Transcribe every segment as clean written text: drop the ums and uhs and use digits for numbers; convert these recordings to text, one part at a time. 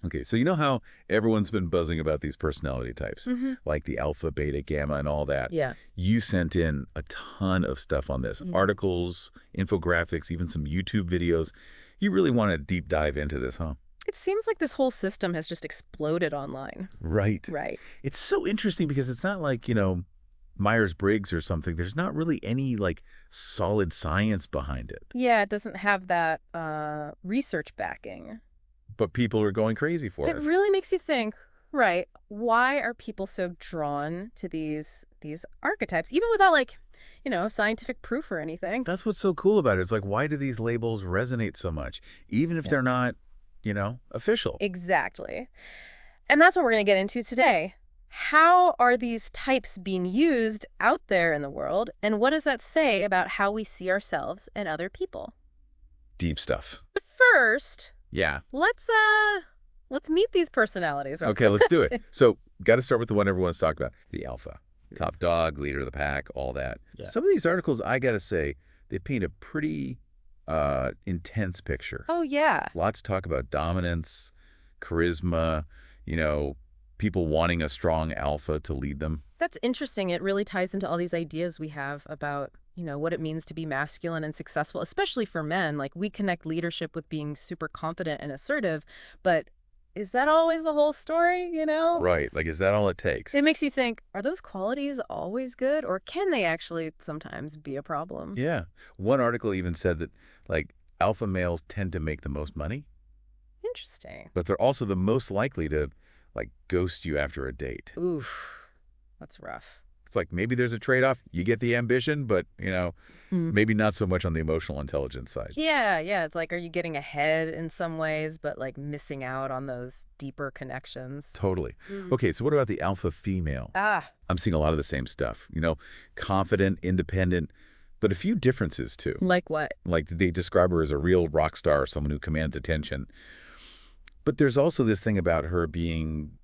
Okay, so you know how everyone's been buzzing about these personality types, like the alpha, beta, gamma, and all that? Yeah. You sent in a ton of stuff on this, articles, infographics, even some YouTube videos. You really want to deep dive into this, huh? It seems like this whole system has just exploded online. Right. Right. It's so interesting because it's not like, Myers-Briggs or something. There's not really any, like, solid science behind it. Yeah, it doesn't have that research backing. But people are going crazy for It it. really makes you think, right, why are people so drawn to these archetypes, even without like, scientific proof or anything? That's what's so cool about it. It's like, why do these labels resonate so much, even if Yeah. they're not, official? Exactly. And that's what we're going to get into today. How are these types being used out there in the world, and what does that say about how we see ourselves and other people? Deep stuff. But first, Yeah. let's meet these personalities. Okay, let's do it. So, got to start with the one everyone's talked about, the alpha. Top dog, leader of the pack, all that. Yeah. Some of these articles, I got to say, they paint a pretty intense picture. Oh, yeah. Lots of talk about dominance, charisma, people wanting a strong alpha to lead them. That's interesting. It really ties into all these ideas we have about, what it means to be masculine and successful, especially for men. Like, we connect leadership with being super confident and assertive, but is that always the whole story, Right. Like, is that all it takes? It makes you think, are those qualities always good, or can they actually sometimes be a problem? Yeah. One article even said that, like, alpha males tend to make the most money, Interesting. but they're also the most likely to, like, ghost you after a date. Oof, that's rough. It's like maybe there's a trade-off. You get the ambition, but, maybe not so much on the emotional intelligence side. Yeah, it's like, are you getting ahead in some ways, but like missing out on those deeper connections? Totally. Okay, so what about the alpha female? Ah, I'm seeing a lot of the same stuff, confident, independent, but a few differences too. like what? Like they describe her as a real rock star, someone who commands attention. But there's also this thing about her being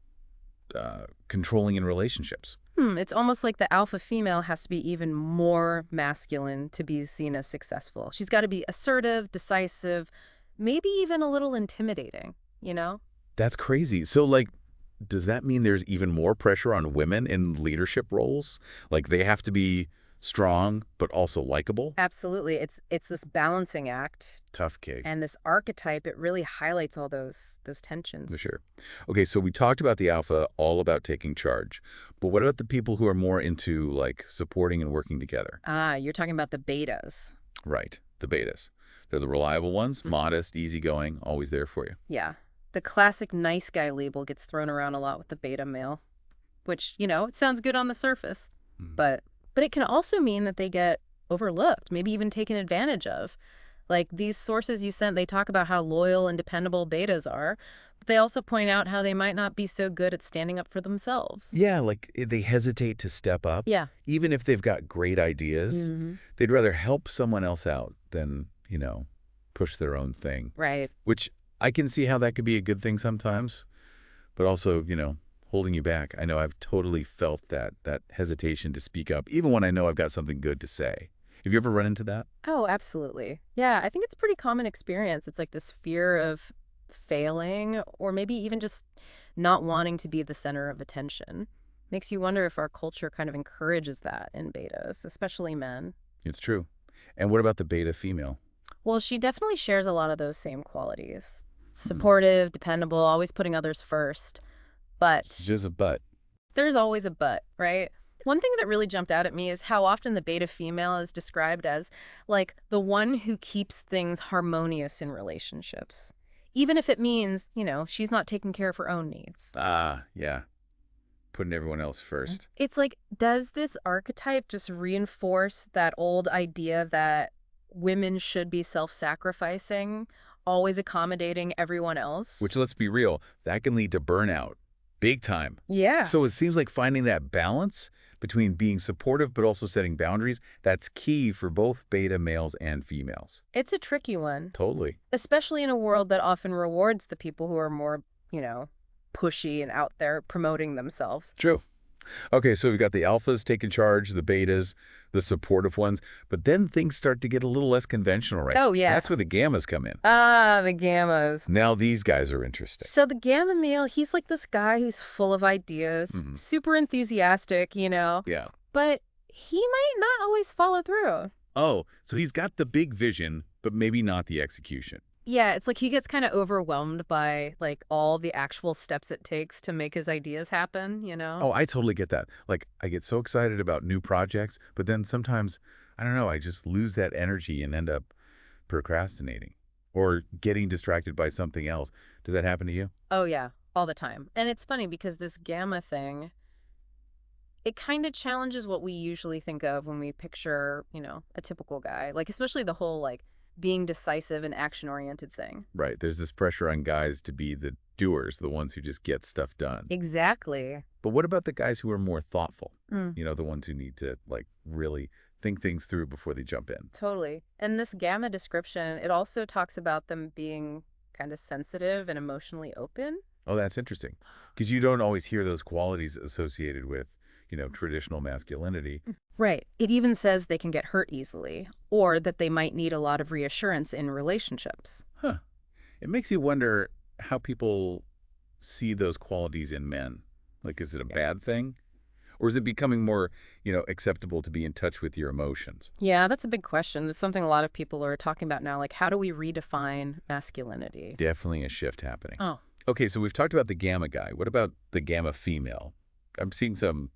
controlling in relationships. It's almost like the alpha female has to be even more masculine to be seen as successful. She's got to be assertive, decisive, maybe even a little intimidating? That's crazy. So, like, does that mean there's even more pressure on women in leadership roles? Like, they have to be strong, but also likable? Absolutely. It's this balancing act. Tough gig. And this archetype, it really highlights all those tensions. For sure. Okay, so we talked about the alpha, all about taking charge. But what about the people who are more into, like, supporting and working together? Ah, you're talking about the betas. Right, the betas. They're the reliable ones, modest, easygoing, always there for you. Yeah. The classic nice guy label gets thrown around a lot with the beta male, which, it sounds good on the surface. But it can also mean that they get overlooked, maybe even taken advantage of. Like these sources you sent, they talk about how loyal and dependable betas are, but they also point out how they might not be so good at standing up for themselves. Yeah, like they hesitate to step up. Yeah. Even if they've got great ideas, they'd rather help someone else out than, push their own thing. Right. Which I can see how that could be a good thing sometimes, but also, holding you back. I know I've totally felt that hesitation to speak up, even when I know I've got something good to say. Have you ever run into that? Oh, absolutely. Yeah, I think it's a pretty common experience. It's like this fear of failing or maybe even just not wanting to be the center of attention. Makes you wonder if our culture kind of encourages that in betas, especially men. It's true. And what about the beta female? Well, she definitely shares a lot of those same qualities. Supportive, dependable, always putting others first. But It's just a but. there's always a but, right? One thing that really jumped out at me is how often the beta female is described as, like, the one who keeps things harmonious in relationships. Even if it means, she's not taking care of her own needs. Ah, yeah. Putting everyone else first. It's like, does this archetype just reinforce that old idea that women should be self-sacrificing, always accommodating everyone else? Which, let's be real, that can lead to burnout. Big time. Yeah. So it seems like finding that balance between being supportive but also setting boundaries, that's key for both beta males and females. It's a tricky one, Totally. especially in a world that often rewards the people who are more, pushy and out there promoting themselves. True. Okay, so we've got the alphas taking charge, the betas, the supportive ones, but then things start to get a little less conventional, right? Oh, yeah. That's where the gammas come in. Ah, the gammas. Now these guys are interesting. So the gamma male, he's like this guy who's full of ideas, Mhm. super enthusiastic, Yeah. but he might not always follow through. Oh, so he's got the big vision, but maybe not the execution. Yeah, it's like he gets kind of overwhelmed by like all the actual steps it takes to make his ideas happen. Oh, I totally get that. Like, I get so excited about new projects, but then sometimes, I don't know, I just lose that energy and end up procrastinating or getting distracted by something else. Does that happen to you? Oh yeah, all the time. And it's funny because this gamma thing, it kind of challenges what we usually think of when we picture, a typical guy. Like especially the whole like being decisive and action-oriented thing. Right. There's this pressure on guys to be the doers, the ones who just get stuff done. Exactly. But what about the guys who are more thoughtful? Mm. The ones who need to, like, really think things through before they jump in. Totally. And this gamma description, it also talks about them being kind of sensitive and emotionally open. Oh, that's interesting. Because you don't always hear those qualities associated with, traditional masculinity. Right. It even says they can get hurt easily, or that they might need a lot of reassurance in relationships. Huh. It makes you wonder how people see those qualities in men. Like, is it a bad thing? Or is it becoming more, acceptable to be in touch with your emotions? Yeah, that's a big question. It's something a lot of people are talking about now. Like, how do we redefine masculinity? Definitely a shift happening. Oh, Okay, so we've talked about the gamma guy. What about the gamma female? I'm seeing some,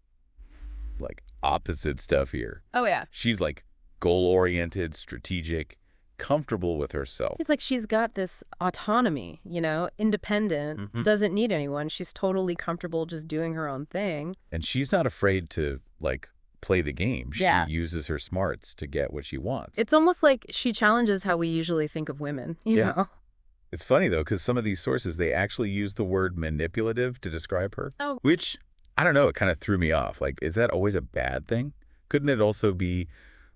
like, opposite stuff here. oh yeah. She's, like, goal-oriented, strategic, comfortable with herself. It's like she's got this autonomy, independent, doesn't need anyone. She's totally comfortable just doing her own thing. And she's not afraid to, like, play the game. Yeah. She uses her smarts to get what she wants. It's almost like she challenges how we usually think of women, you Yeah. know? It's funny, though, because some of these sources, they actually use the word manipulative to describe her. Oh. Which, I don't know, it kind of threw me off. Like, is that always a bad thing? Couldn't it also be,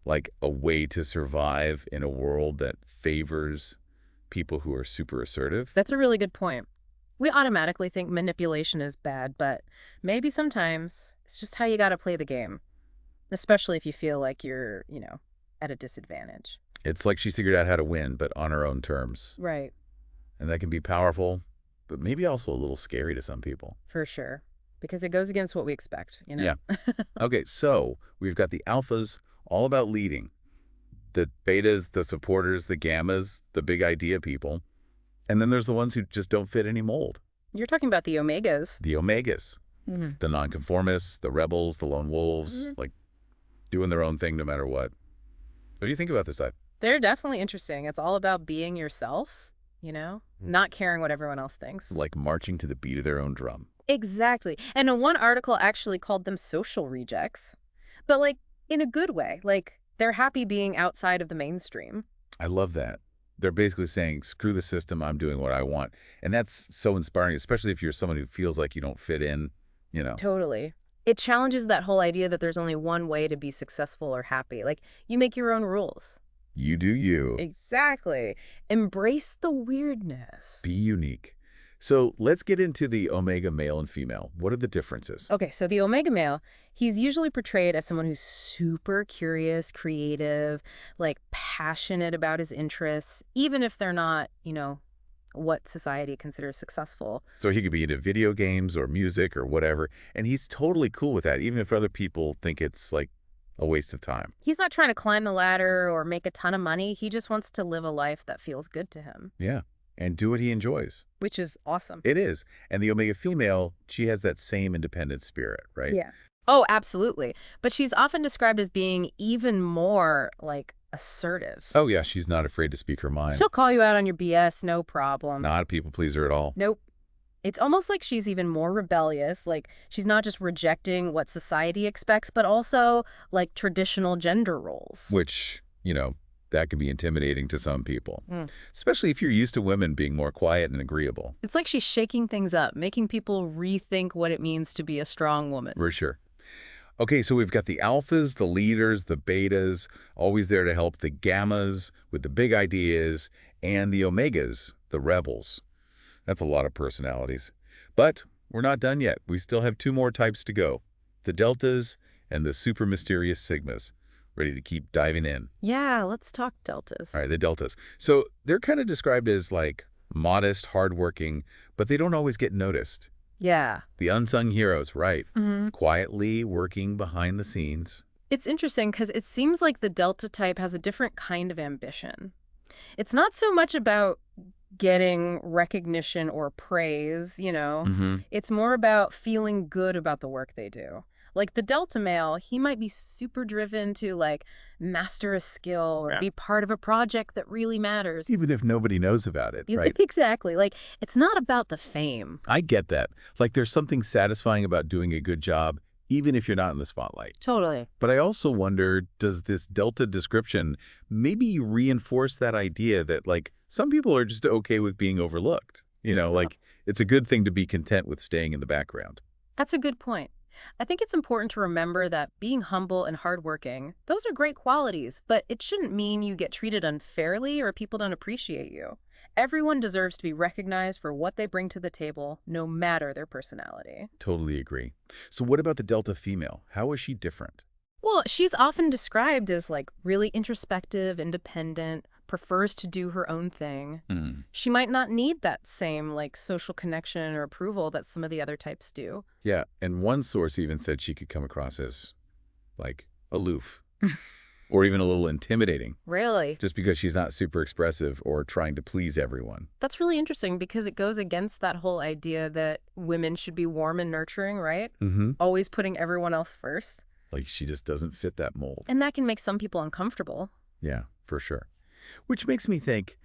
like, a way to survive in a world that favors people who are super assertive? That's a really good point. We automatically think manipulation is bad, but maybe sometimes it's just how you got to play the game, especially if you feel like you're, at a disadvantage. It's like she's figured out how to win, but on her own terms. Right, And that can be powerful, but maybe also a little scary to some people. for sure. Because it goes against what we expect. Yeah. Okay, so we've got the alphas, all about leading. The betas, the supporters, the gammas, the big idea people. And then there's the ones who just don't fit any mold. You're talking about the omegas. The omegas, the nonconformists, the rebels, the lone wolves, like doing their own thing no matter what. What do you think about this side? They're definitely interesting. It's all about being yourself, not caring what everyone else thinks. Like marching to the beat of their own drum. Exactly. And one article actually called them social rejects, but like in a good way. Like they're happy being outside of the mainstream. I love that. They're basically saying, screw the system, I'm doing what I want. And that's so inspiring, especially if you're someone who feels like you don't fit in. Totally. It challenges that whole idea that there's only one way to be successful or happy. Like you make your own rules. You do you. Exactly. Embrace the weirdness. Be unique. So let's get into the omega male and female. What are the differences? Okay, so the omega male, he's usually portrayed as someone who's super curious, creative, like passionate about his interests, even if they're not, what society considers successful. So he could be into video games or music or whatever, and he's totally cool with that, even if other people think it's like a waste of time. He's not trying to climb the ladder or make a ton of money. He just wants to live a life that feels good to him. Yeah, and do what he enjoys. Which is awesome. It is. And the omega female, she has that same independent spirit, right? Yeah. Oh, absolutely. But she's often described as being even more, like, assertive. Oh, yeah, she's not afraid to speak her mind. She'll call you out on your BS, no problem. Not a people pleaser at all. Nope. It's almost like she's even more rebellious. Like, she's not just rejecting what society expects, but also, like, traditional gender roles. Which, that can be intimidating to some people, especially if you're used to women being more quiet and agreeable. It's like she's shaking things up, making people rethink what it means to be a strong woman. For sure. Okay, so we've got the alphas, the leaders, the betas, always there to help the gammas with the big ideas, and the omegas, the rebels. That's a lot of personalities. But we're not done yet. We still have two more types to go. the deltas and the super mysterious sigmas. Ready to keep diving in. Yeah, let's talk deltas. All right, the deltas. So they're kind of described as like modest, hardworking, but they don't always get noticed. Yeah. The unsung heroes, right? Hmm. Quietly working behind the scenes. It's interesting because it seems like the delta type has a different kind of ambition. It's not so much about getting recognition or praise. Mm-hmm. It's more about feeling good about the work they do. Like the Delta male, he might be super driven to like master a skill or be part of a project that really matters. Even if nobody knows about it, right? Exactly. Like it's not about the fame. I get that. Like there's something satisfying about doing a good job, even if you're not in the spotlight. Totally. But I also wonder, does this delta description maybe reinforce that idea that like some people are just okay with being overlooked? Like it's a good thing to be content with staying in the background. That's a good point. I think it's important to remember that being humble and hardworking, those are great qualities, but it shouldn't mean you get treated unfairly or people don't appreciate you. Everyone deserves to be recognized for what they bring to the table, no matter their personality. Totally agree. So what about the delta female? How is she different? Well, she's often described as like really introspective, independent, prefers to do her own thing. Hmm. She might not need that same like social connection or approval that some of the other types do. Yeah, and one source even said she could come across as like aloof or even a little intimidating Really? just because she's not super expressive or trying to please everyone. That's really interesting because it goes against that whole idea that women should be warm and nurturing, right? Mm-hmm. Always putting everyone else first. Like she just doesn't fit that mold. And that can make some people uncomfortable. Yeah, for sure. Which makes me think,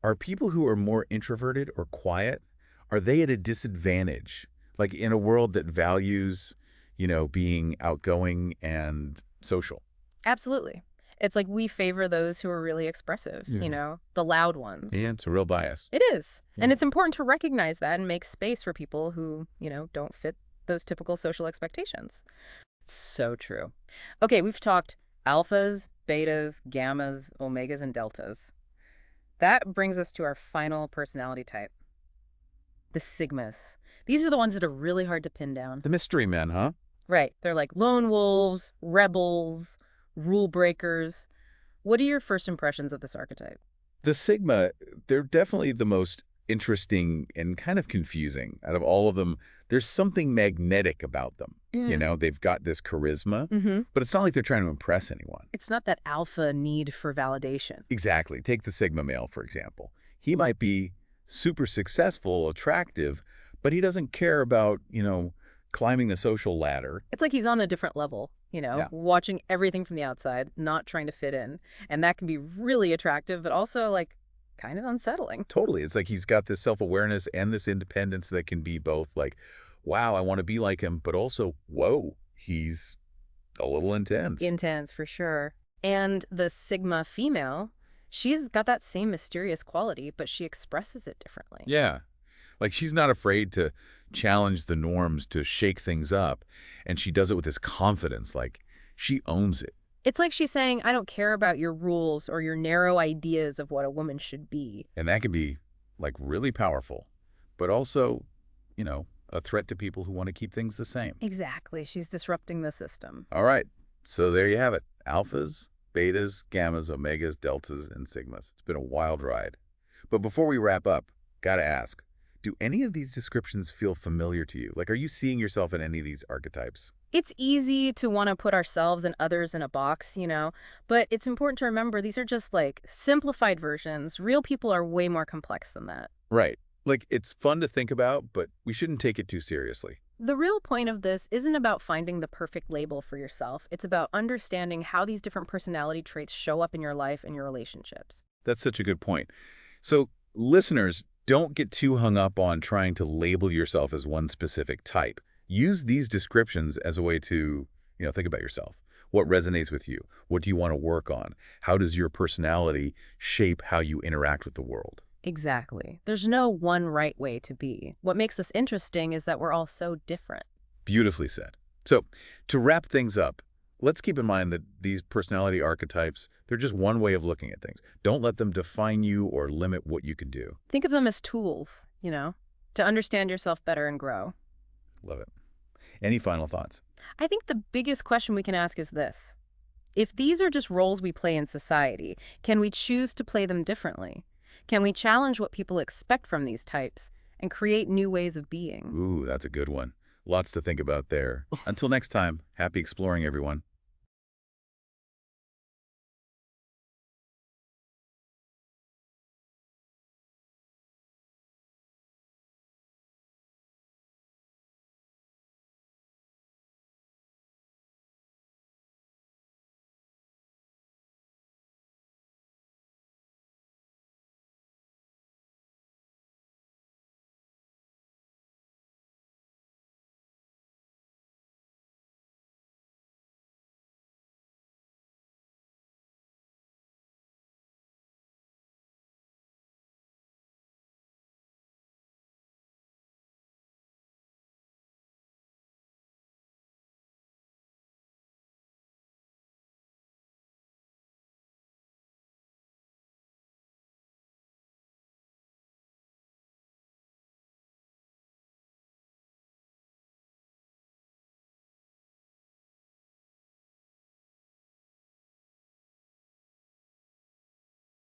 are people who are more introverted or quiet, are they at a disadvantage? Like in a world that values, being outgoing and social. Absolutely. It's like we favor those who are really expressive, Yeah. the loud ones. Yeah, it's a real bias. It is. And Yeah. it's important to recognize that and make space for people who, don't fit those typical social expectations. It's so true. Okay, we've talked alphas, betas, gammas, omegas, and deltas. That brings us to our final personality type, the sigmas. These are the ones that are really hard to pin down. The mystery men, huh? Right. They're like lone wolves, rebels, rule breakers. What are your first impressions of this archetype? The Sigma, they're definitely the most interesting and kind of confusing. Out of all of them, there's something magnetic about them. They've got this charisma, Mm-hmm. but it's not like they're trying to impress anyone. It's not that alpha need for validation. Exactly. Take the Sigma male, for example. He might be super successful, attractive, but he doesn't care about, climbing the social ladder. It's like he's on a different level, Yeah. watching everything from the outside, not trying to fit in. And that can be really attractive, but also like kind of unsettling. Totally. It's like he's got this self-awareness and this independence that can be both like, wow, I want to be like him, but also, whoa, he's a little intense. Intense, for sure. And the Sigma female, she's got that same mysterious quality, but she expresses it differently. Yeah. Like she's not afraid to challenge the norms, to shake things up. And she does it with this confidence, like she owns it. It's like she's saying, I don't care about your rules or your narrow ideas of what a woman should be. And that can be like really powerful, but also, a threat to people who want to keep things the same. Exactly. She's disrupting the system. All right. So there you have it. Alphas, betas, gammas, omegas, deltas, and sigmas. It's been a wild ride. But before we wrap up, gotta ask, do any of these descriptions feel familiar to you? Like, are you seeing yourself in any of these archetypes? It's easy to want to put ourselves and others in a box, but it's important to remember these are just like simplified versions. Real people are way more complex than that. Right. Like, it's fun to think about, but we shouldn't take it too seriously. The real point of this isn't about finding the perfect label for yourself. It's about understanding how these different personality traits show up in your life and your relationships. That's such a good point. So, listeners, don't get too hung up on trying to label yourself as one specific type. Use these descriptions as a way to, think about yourself. What resonates with you? What do you want to work on? How does your personality shape how you interact with the world? Exactly. There's no one right way to be. What makes us interesting is that we're all so different. Beautifully said. So, to wrap things up, let's keep in mind that these personality archetypes, they're just one way of looking at things. Don't let them define you or limit what you can do. Think of them as tools, to understand yourself better and grow. Love it. Any final thoughts? I think the biggest question we can ask is this. If these are just roles we play in society, can we choose to play them differently? Can we challenge what people expect from these types and create new ways of being? Ooh, that's a good one. Lots to think about there. Until next time, happy exploring, everyone.